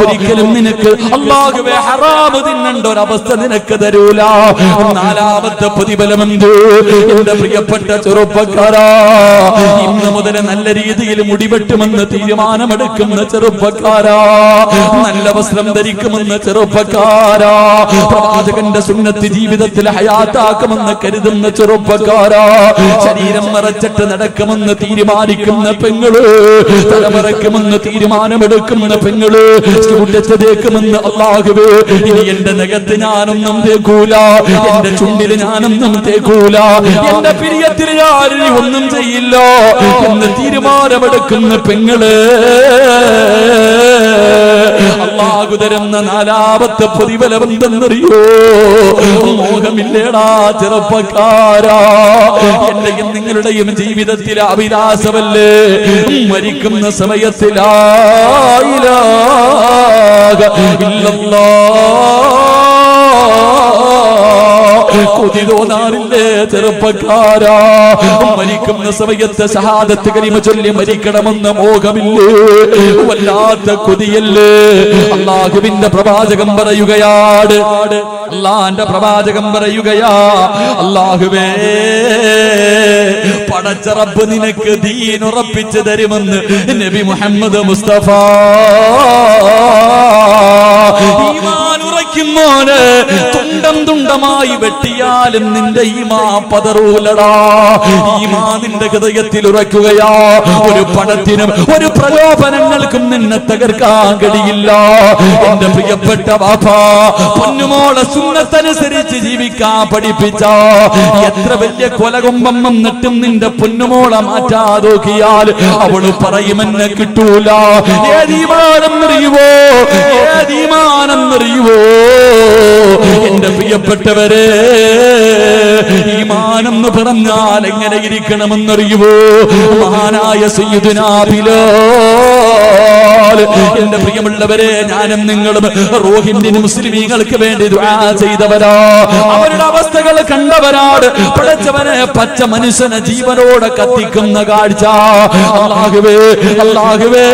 ഒരിക്കലും നിനക്ക് അല്ലാഹുവേ ഹറാമ് തിന്നേണ്ട ഒരവസ്ഥ നിനക്ക് തരൂല. നാലാമത്തെ പ്രതിഫലമെന്ത്? എന്റെ പ്രിയപ്പെട്ട ചെറുപ്പക്കാരാ, ഇന്ന് മുതൽ നല്ല രീതിയിൽ മുടിവെട്ടുമെന്ന് തീരുമാനമെടുക്കുന്ന ചെറുപ്പക്കാരാ, നല്ല വസ്ത്രം ധരിക്കുമെന്ന് ചെറുപ്പക്കാരാ, പ്രവാചകന്റെ സുന്നത്ത് ജീവിതത്തിൽ ഹയാത്താക്കുമെന്ന് കരുതുന്ന ചെറുപ്പക്കാരാ, ശരീരം മറച്ചിട്ട് നടക്കുമെന്ന് തീരുമാനിക്കുന്ന പെങ്ങള്, തലമറക്കുമെന്ന് തീരുമാനമെടുക്കുന്ന പെങ്ങള്, തേക്കുമെന്ന് അല്ലാഹുവേ, ഇനി എന്റെ നഖത്ത് ഞാനൊന്നും തേക്കൂല, എന്റെ ചുണ്ടിൽ ഞാനൊന്നും തേക്കൂല, എന്റെ പിരിയത്തിൽ ഞാൻ ഒന്നും ചെയ്യില്ല എന്ന് തീരുമാനമെടുക്കുന്ന പെങ്ങള്, അല്ലാഹു തരുന്ന നാലാമത്തെ പ്രതിഫലം എന്തെന്നറിയോ? മോഹമില്ലേടാ ചെറുപ്പക്കാരാ, എന്റെയും നിങ്ങളുടെയും ജീവിതത്തിലെ അഭിലാഷമല്ലേ മരിക്കുന്ന സമയത്തിലായില്ല കൊതി തോന്നാറില്ലേ ചെറുപ്പക്കാരാ? മരിക്കുന്ന സമയത്ത് ഷഹാദത്ത് കലിമ ചൊല്ലി മരിക്കണമെന്ന് മോഹമില്ലേ? വല്ലാത്ത കൊതിയല്ലേ? അല്ലാഹുവിന്റെ പ്രവാചകൻ പറയുകയാണ്, അല്ലാഹുവിന്റെ പ്രവാചകൻ പറയുകയാ, അല്ലാഹുവേ, പടച്ച റബ്ബ് നിനക്ക് ദീൻ ഉറപ്പിച്ചു തരുമെന്ന് നബി മുഹമ്മദ് മുസ്തഫ. ഈമാൻ ഉറയ്ക്കുമോനെ തുണ്ടം തുണ്ടമായി വെട്ടിയാലും നിന്റെ ഈമാൻ പതറൂലടാ. ഈമാൻ നിന്റെ ഹൃദയത്തിൽ ഉറയ്ക്കുകയാ. ഒരു പണത്തിനും ഒരു പ്രലോഭനങ്ങൾക്കും നിന്നെ തകർക്കാൻ കഴിയില്ല. എന്റെ പ്രിയപ്പെട്ട ബാപ്പാ, പൊന്നുമോളെ സുന്നത്തനുസരിച്ച് ജീവിക്കാൻ പഠിപ്പിച്ച, എത്ര വലിയ കൊലകൊമ്പം വന്നിട്ടും നിന്റെ പൊന്നുമോളെ മാറ്റാതോക്കിയാൽ അവള് പറയുമെന്നെ കിട്ടൂല. ഏതീമാനെന്നറിയുവോ? ഏതീമാനെന്നറിയുവോ? എന്റെ പ്രിയപ്പെട്ടവരെ, ഈമാനെന്ന് പറഞ്ഞാൽ എങ്ങനെ ഇരിക്കണമെന്നറിയുവോ? മഹാനായ സയ്യിദുനാ ബിലാൽ, എന്റെ പ്രിയമുള്ളവരെ, ഞാനും നിങ്ങളും റോഹിംഗ്യൻ മുസ്ലിമീങ്ങൾക്ക് വേണ്ടി ദുആ ചെയ്തവരാ, അവരുടെ അവസ്ഥകൾ കണ്ടവരാണ്. പടച്ചവനെ, പച്ച മനുഷ്യനെ ജീവനോടെ കത്തിക്കുന്ന കാഴ്ച, അല്ലാഹുവേ, അല്ലാഹുവേ,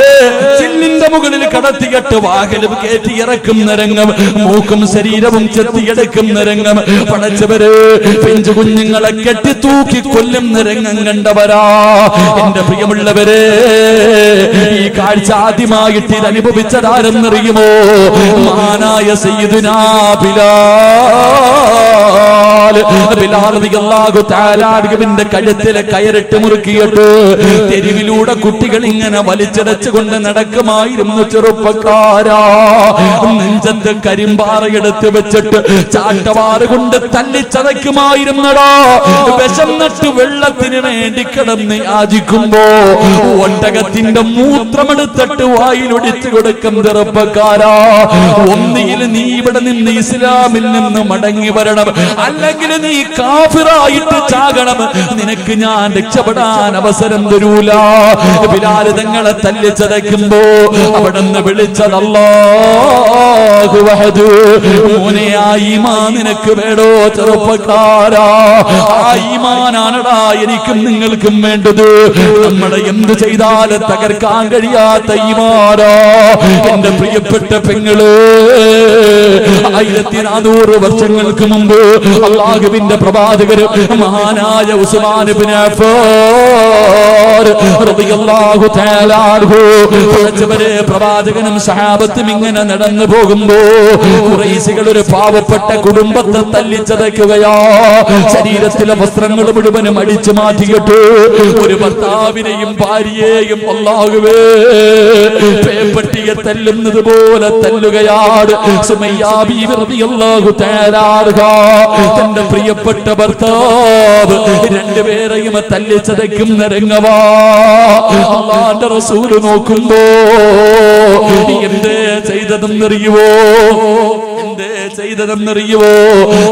ചില്ലിന്റെ മുകളിൽ കടത്തിയിട്ട് വാഹനം കയറ്റി ഇറക്കുന്ന രംഗം, മൂക്കും ശരീരവും ചെത്തിയെടുക്കുന്ന രംഗം, പടച്ചവര് പിഞ്ചു കുഞ്ഞുങ്ങളെ കെട്ടി തൂക്കി കൊല്ലുന്ന രംഗം കണ്ടവരാ. എന്റെ പ്രിയമുള്ളവരെ, ഈ കാഴ്ച ആദ്യമായിട്ട് ഇത് അനുഭവിച്ചതാരെന്നറിയുമോ? മഹാനായ സയ്യിദുനാ ബിലാൽ. ബിലാൽ റളിയല്ലാഹു തആല അൻഹുവിന്റെ കഴുത്തിലെ കയറിട്ട് മുറുക്കിയിട്ട് തെരുവിലൂടെ കുട്ടികൾ ഇങ്ങനെ വലിച്ചടച്ചുകൊണ്ട് നടക്കുമായിരുന്നു ചെറുപ്പക്കാരാ. നെഞ്ചത്ത് കരിമ്പാറയെടുത്ത് വെച്ചിട്ട് ചാട്ടവാറ് കൊണ്ട് തല്ലിച്ചതയ്ക്കുമായിരുന്നടാ. വിശന്നിട്ട് വെള്ളത്തിന് വേണ്ടി കിടന്ന് യാചിക്കുമ്പോ ഒട്ടകത്തിന്റെ മൂത്രമെടുത്തിട്ട് വായിലൊടിച്ചു കൊടുക്കും ചെറുപ്പക്കാരാ. ഒന്നിയിൽ നീ ഇവിടെ നിന്ന് ഇസ്ലാമിൽ നിന്ന് മടങ്ങി വരണം, അല്ലെങ്കിൽ നീ കാഫിറായിട്ട് ചാകണം, നിനക്ക് ഞാൻ രക്ഷപ്പെടാൻ അവസരം തരൂല. ബിലാൽ തങ്ങളെ തല്ലിച്ചതയ്ക്കുമ്പോ അവിടുന്ന് വിളിച്ചത് അല്ലാഹു വഹദ്. മോനെ, ആ ഈമാൻ നിനക്ക് വേടോ ചെറുപ്പക്കാരാ? ആ ഈമാനാണടാ എനിക്കും നിങ്ങൾക്കും വേണ്ടത്. നമ്മളെ എന്ത് ചെയ്താലും തകർക്കാൻ കഴിയാത്ത ഈമാനാ. എന്റെ പ്രിയപ്പെട്ട പെങ്ങള്, 1400 വർഷങ്ങൾക്ക് മുമ്പ് അല്ലാഹുവിന്റെ പ്രവാചകര് മഹാനായ ഉസ്മാൻ ഇബ്നു അഫ്ഫാൻ റളിയല്ലാഹു തആല അൻഹു, പ്രവാചകനും സഹാബത്തും ഇങ്ങനെ നടന്നു പോകുമ്പോ ഖുറൈശികൾ ഒരു പാവപ്പെട്ട കുടുംബത്തെ തല്ലിച്ചതയ്ക്കുകയാ. ശരീരത്തിലെ വസ്ത്രങ്ങൾ മുഴുവനും അടിച്ചു മാറ്റിയിട്ട് ഒരു ഭർത്താവിനെയും ഭാര്യയെയും അല്ലാഹുവേ പേപ്പട്ടിയെ തല്ലുന്നത് പോലെ തല്ലുകയാണ്. സുമയ്യ ബീവി റളിയല്ലാഹു തആല അൻഹാ, തന്റെ പ്രിയപ്പെട്ട ഭർത്താവ് രണ്ടുപേരെയും തല്ലിച്ചതയ്ക്കുന്ന രംഗമാ. അല്ലാഹുവിന്റെ റസൂല് നോക്കുമ്പോ എന്തേ ചെയ്തതെന്നറിയുവോ? എന്തേ ചെയ്തതെന്നറിയുവോ?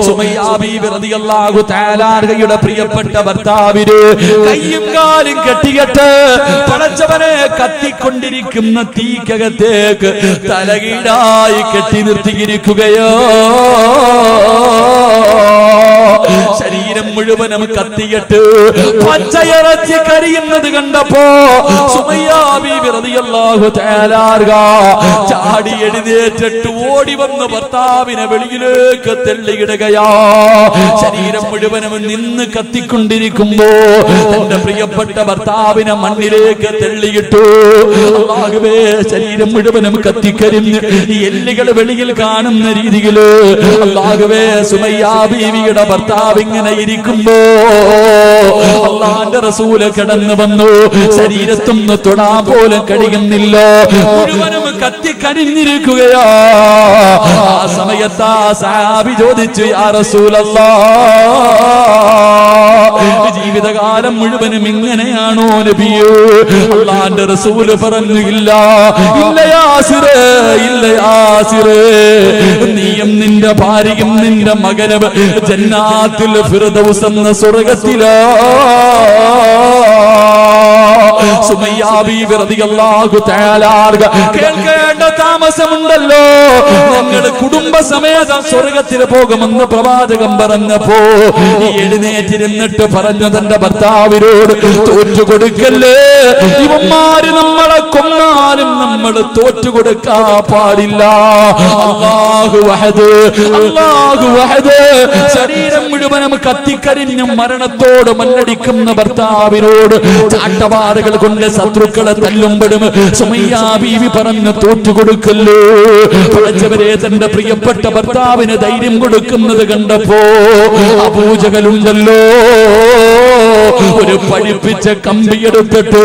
സുമയ്യ ബീവി റളിയല്ലാഹു തആല അൻഹയുടെ പ്രിയപ്പെട്ട ഭർത്താവിന് കയ്യും കാലും കെട്ടിയിട്ട് പടച്ചവനെ കത്തിക്കൊണ്ടിരിക്കുന്ന തീക്കകത്തേക്ക് തലകീഴായി കെട്ടി നിർത്തിയിരിക്കുകയോ. ശരീരം മുഴുവനും കത്തിയിട്ട് പച്ചയിറച്ചി കരിയുന്നത് കണ്ടപ്പോ സുമയ്യ ബീവി റളിയല്ലാഹു തആല ചാടി എഴുന്നേറ്റിട്ട് ഓടി വന്ന് ഭർത്താവിനെ വെളിയിലേക്ക് തള്ളിയിടുകയാ. ശരീരം മുഴുവനും നിന്ന് കത്തിക്കൊണ്ടിരിക്കുമ്പോ തന്റെ പ്രിയപ്പെട്ട ഭർത്താവിനെ മണ്ണിലേക്ക് തള്ളിയിട്ടു. അല്ലാഹുവേ, ശരീരം മുഴുവനും കത്തിക്കരിഞ്ഞ് എല്ലുകൾ വെളിയിൽ കാണുന്ന രീതിയില് അല്ലാഹുവേ സുമയ്യ ബീവിയുടെ ഭർത്താവ് ഇങ്ങനെ ഇരിക്കുമ്പോ അല്ലാഹുവിന്റെ റസൂല് കടന്നു വന്നു. ശരീരത്തൊന്ന് തൊടാൻ പോലും കഴിയുന്നില്ല, മുഴുവനും കത്തിക്കരിഞ്ഞിരിക്കുകയാ. ആ സമയത്ത് ആ സഹാബി ചോദിച്ചു, യാ റസൂലല്ലാഹ്, ജീവിതകാലം മുഴുവനും ഇങ്ങനെയാണോ നബിയേ? അല്ലാഹുവിന്റെ റസൂല് പറഞ്ഞു, ഇല്ല ഇല്ല യാസിറേ, ഇല്ല യാസിറേ, നീയും നിന്റെ ഭാര്യയും നിന്റെ മകനും ജന്നാത്തുൽ ഫിർദൗസ് എന്ന സ്വർഗ്ഗത്തിലാ. സുമയ്യ ബീവി റളിയല്ലാഹു തആല കേൾക്കേണ്ട താമസമുണ്ടല്ലോ, നിങ്ങൾ കുടുംബസമേതം സ്വർഗ്ഗത്തിൽ പോകുമെന്ന് പ്രവാചകൻ പറഞ്ഞപ്പോ എഴുന്നേറ്റിരുന്നിട്ട് പറഞ്ഞു തന്റെ ഭർത്താവിനോട്, തോറ്റുകൊടുക്കല്ലേ, ഇവന്മാര് നമ്മളെ കൊന്നാലും നമ്മൾ തോറ്റുകൊടുക്കാ പാടില്ല. അല്ലാഹു വഹദ്, അല്ലാഹു വഹദ്. ശരീരം മുഴുവനും കത്തിക്കരിഞ്ഞും മരണത്തോട് മല്ലടിക്കുന്ന ഭർത്താവിനോട് ചാട്ടവാറുകൾ കൊണ്ട് ശത്രുക്കളെ തല്ലുമ്പോഴും സുമയ്യ ബീവി പറഞ്ഞു, തോറ്റുകൊടുക്കല്ലോ. പഠിച്ചവരെ, തന്റെ പ്രിയപ്പെട്ട ഭർത്താവിന് ധൈര്യം കൊടുക്കുന്നത് കണ്ടപ്പോ അബൂജഹലുണ്ടല്ലോ, ഒരു പഠിപ്പിച്ച കമ്പിയെടുത്തിട്ട്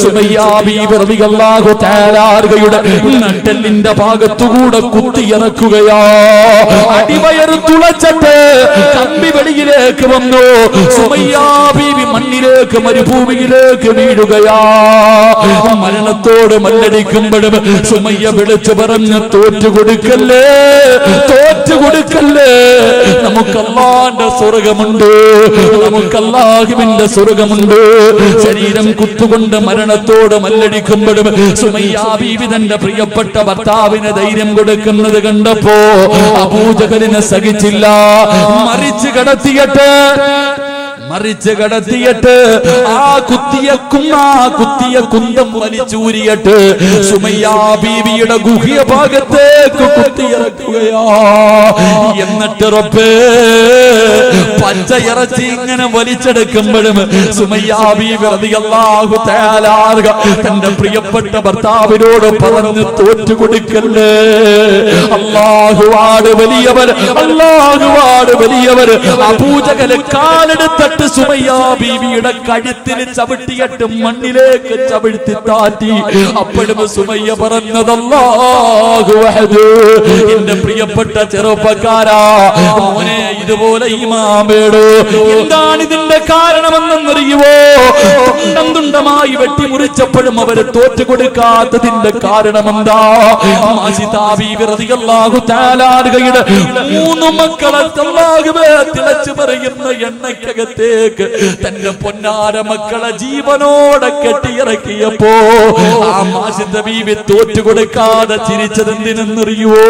സുമയ്യ ബീവി റളിയല്ലാഹു തആല നട്ടെല്ലിന്റെ ഭാഗത്തുകൂടെ കുത്തിയിറക്കുകയാ. അടിവയറ് തുളച്ചിട്ട് കമ്പി വെളിയിലേക്ക് വന്നു. സുമയ്യ ബീവി മണ്ണിലേക്ക്, മരുഭൂമിയിലേക്ക് വീഴുകയാ. മരണത്തോട് മല്ലടിക്കുമ്പോഴും സുമയ്യ വിളിച്ചു പറഞ്ഞു, തോറ്റുകൊടുക്കല്ലേ, തോറ്റുകൊടുക്കല്ലേ, നമുക്ക് അല്ലാഹുവിന്റെ സ്വർഗ്ഗമുണ്ട്, നമുക്ക് അല്ലാഹുവിന്റെ സ്വർഗ്ഗമുണ്ട്. ശരീരം കുത്തുകൊണ്ട് മരണത്തോട് മല്ലടിക്കുമ്പോഴും സുമയ്യ ബീവി തന്റെ പ്രിയപ്പെട്ട ഭർത്താവിന് ധൈര്യം കൊടുക്കുന്നത് കണ്ടപ്പോ അബൂജഹലിനെ സഹിച്ചില്ല. മറിച്ച് കടത്തിയിട്ട് ആ കുത്തിയ കുന്തം വലിച്ചൂരിയിട്ട് സുമയ്യ ബീവിയുടെ ഗുഹ്യ ഭാഗത്തേക്ക് കുത്തിയിറക്കുകയാ. എന്നിട്ട് റബ്ബേ, പച്ചയിറച്ചി ഇങ്ങനെ വലിച്ചെടുക്കുമ്പോഴും സുമയ്യ ബീവി റളിയല്ലാഹു തആല തന്റെ പ്രിയപ്പെട്ട ഭർത്താവിനോട് പറഞ്ഞു, തോറ്റുകൊടുക്കല്ലേ, അല്ലാഹുവാണ് വലിയവർ, അല്ലാഹുവാണ് വലിയവർ. അബൂജഹൽ കാലെടുത്തിട്ട് സുമയ്യ ബീവിയുടെ കഴുത്തിൽ ചവിട്ടിയിട്ട് മണ്ണിലേക്ക് ചവിട്ടി താറ്റി. അപ്പോഴും സുമയ്യ പറഞ്ഞത്, അല്ലാഹു വഹദ്. എന്റെ പ്രിയപ്പെട്ട ചെറുപ്പക്കാരാ, മോനെ, ഇതുപോലെ ഈമാൻ വേടോ. എന്താണ് ഇതിന്റെ കാരണമെന്നറിയുവോ? തുണ്ടം തുണ്ടമായി വെട്ടിമുറിച്ചപ്പോഴും അവര് തോറ്റുകൊടുക്കാത്തതിന്റെ കാരണമെന്താ? മൂന്ന് മക്കളെ തിളച്ചു പറയുന്ന എണ്ണയ്ക്കകത്തേക്ക് തന്റെ പൊന്നാര മക്കളെ ജീവനോടെ കെട്ടിയിറക്കിയപ്പോ ആ മാസിദ ബീവി തോറ്റുകൊടുക്കാതെ ചിരിച്ചതെന്തിനെന്നറിയുവോ?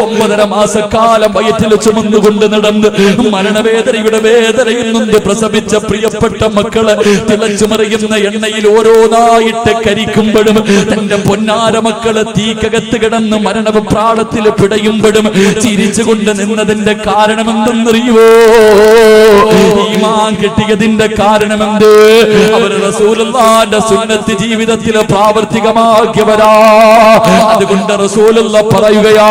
9.5 മാസക്കാലം വയറ്റിൽ ചുമന്നുകൊണ്ട് നടന്ന് മരണവേദനയുടെ വേദനയിൽ നിന്ന് പ്രസവിച്ച പ്രിയപ്പെട്ട മക്കളെ തിളച്ചു മറിയുന്ന എണ്ണയിൽ ഓരോന്നായിട്ട് കരിക്കുമ്പോഴും തന്റെ പൊന്നാര മക്കളെ തീക്കകത്ത് കിടന്ന് മരണപ്രാളത്തിൽ പിടയുമ്പോഴും ചിരിച്ചുകൊണ്ട് നിന്നതിന്റെ കാരണമെന്തെന്നറിയുവോ? ഈമാൻ കിട്ടിയതിന്റെ കാരണമെന്ത്? അവർ റസൂലുള്ളാഹിന്റെ സുന്നത്ത് ജീവിതത്തിൽ പ്രാവർത്തികമാക്കിയവരാ. അതുകൊണ്ട് റസൂലുള്ള പറയുകയാ,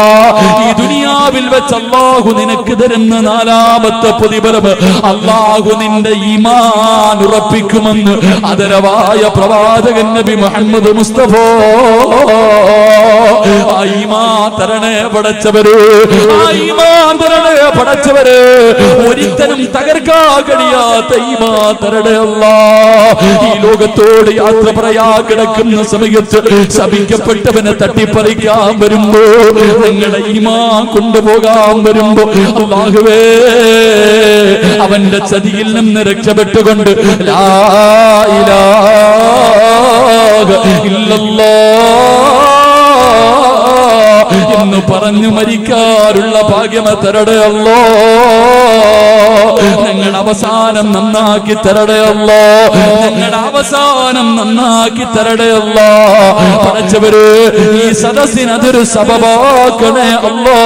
ഈ ദുനിയാവിൽ വെച്ച് അല്ലാഹു നിനക്ക് തരുന്ന 4ാമത്തെ പ്രതിഫലം അല്ലാഹു നിന്റെ ഈമാൻ ഉറപ്പിക്കുമെന്ന് ആദരവായ പ്രവാചകൻ നബി മുഹമ്മദ് മുസ്തഫ. ആ ഈമാൻ തരണേ പടച്ചവര്, ആ ഈമാൻ തരണേ പടച്ചവര്. ഒരിക്കലും തകർക്കാൻ കഴിയാത്ത ഈമാൻ തരണേ അല്ലാഹ്. ഈ ലോകത്തോട് യാത്ര പറയാ കിടക്കുന്ന സമയത്ത് ശപിക്കപ്പെട്ടവനെ തട്ടിപ്പറിക്കാൻ വരുമ്പോ, നിങ്ങളുടെ ഈമാൻ കൊണ്ടുപോകാൻ വരുമ്പോ, അല്ലാഹുവേ അവന്റെ ചതിയിൽ നിന്ന് രക്ഷപ്പെട്ടുകൊണ്ട് ലാ ഇലാഹ ഇല്ലല്ലാഹ് എന്ന് പറഞ്ഞു മരിക്കാനുള്ള ഭാഗ്യം തരണേ അല്ലാഹ്. ഞങ്ങളുടെ അവസാനം നന്നാക്കി തരണേ അല്ലാ, ഞങ്ങളുടെ അവസാനം നന്നാക്കി തരണേ അല്ലാ. പടച്ചവര് ഈ സദസ്സിനതൊരു സബബാക്കണേ അല്ലാ.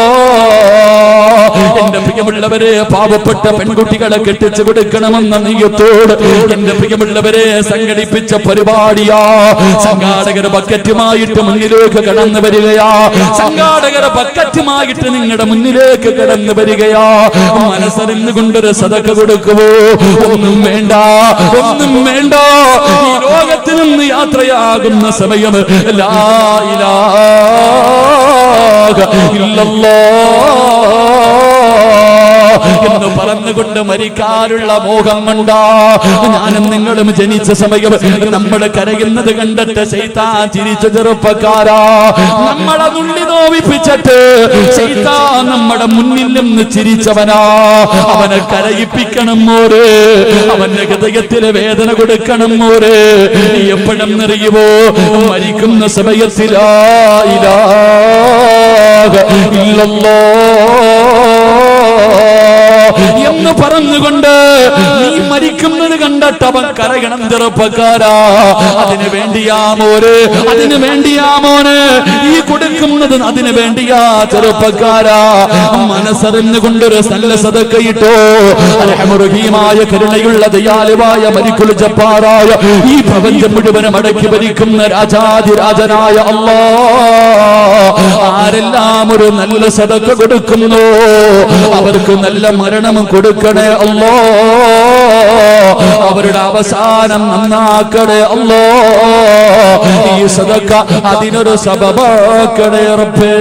എന്റെ പ്രിയമുള്ളവരെ, പാവപ്പെട്ട പെൺകുട്ടികളെ കെട്ടിച്ചു കൊടുക്കണമെന്ന നീയത്തോട് എന്റെ പ്രിയമുള്ളവരെ സംഘടിപ്പിച്ച പരിപാടിയാ. സംഘാടകർ ബക്കറ്റുമായിട്ട് മുന്നിലേക്ക് കടന്നു വരികയാ. സംഘാടകർ ബക്കറ്റുമായിട്ട് നിങ്ങളുടെ മുന്നിലേക്ക് കടന്നു വരികയാ. മനസ്സറിഞ്ഞു കൊണ്ടൊരു സദഖ കൊടുക്കുവോ? ഒന്നും വേണ്ട, ഒന്നും വേണ്ട. ഈ ലോകത്തിൽ നിന്ന് യാത്രയാകുന്ന സമയം ലാ ഇലാഹ ഇല്ലല്ലാഹ് എന്ന് പറഞ്ഞുകൊണ്ട് മരിക്കാനുള്ള മോഹം കൊണ്ടാ ഞാനും നിങ്ങളും ജനിച്ച സമയം നമ്മൾ കരയുന്നത് കണ്ടിട്ട് ശൈത്താൻ ചിരിച്ച ചെറുപ്പക്കാരാ. നമ്മളെ നുള്ളി നോവിപ്പിച്ചിട്ട് ശൈത്താൻ നമ്മുടെ മുന്നിൽ നിന്ന് ചിരിച്ചവനാ. അവനെ കരയിപ്പിക്കണം മോര്, അവന്റെ ഹൃദയത്തില് വേദന കൊടുക്കണം മോര്. എപ്പോഴും നിറയുവോ? മരിക്കുന്ന സമയത്തിൽ ലാ ഇലാഹ എന്ന് പറഞ്ഞുകൊണ്ട് നീ മരിക്കുന്നത് കണ്ടിട്ട് അവൻ കരയണം ചെറുപ്പക്കാരാ. അതിനു വേണ്ടിയാ മോര്, അതിനു വേണ്ടിയാ മോന് ഈ കൊടുക്കുന്നത്, അതിനു വേണ്ടിയാ ചെറുപ്പക്കാരാ. മനസ്സറിഞ്ഞുകൊണ്ടൊരു നല്ല സദഖയിട്ടോ. റഹീമായ കരുണയുള്ള ദയാലുവായ മലിക്കുൽ ജബ്ബാറായ ഈ പ്രപഞ്ചം മുഴുവനും അടക്കി ഭരിക്കുന്ന രാജാതിരാജനായ അല്ലാഹ് ആരെല്ലാം ഒരു നല്ല സദഖ കൊടുക്കുന്നു അവർക്ക് നല്ല മരണം കൊടുക്കണേ അല്ലാ. അവരുടെ അവസാനം നന്നാക്കണേ അല്ലാ. ഈ സദഖ അതിനൊരു സബബാക്കണേ റബ്ബേ.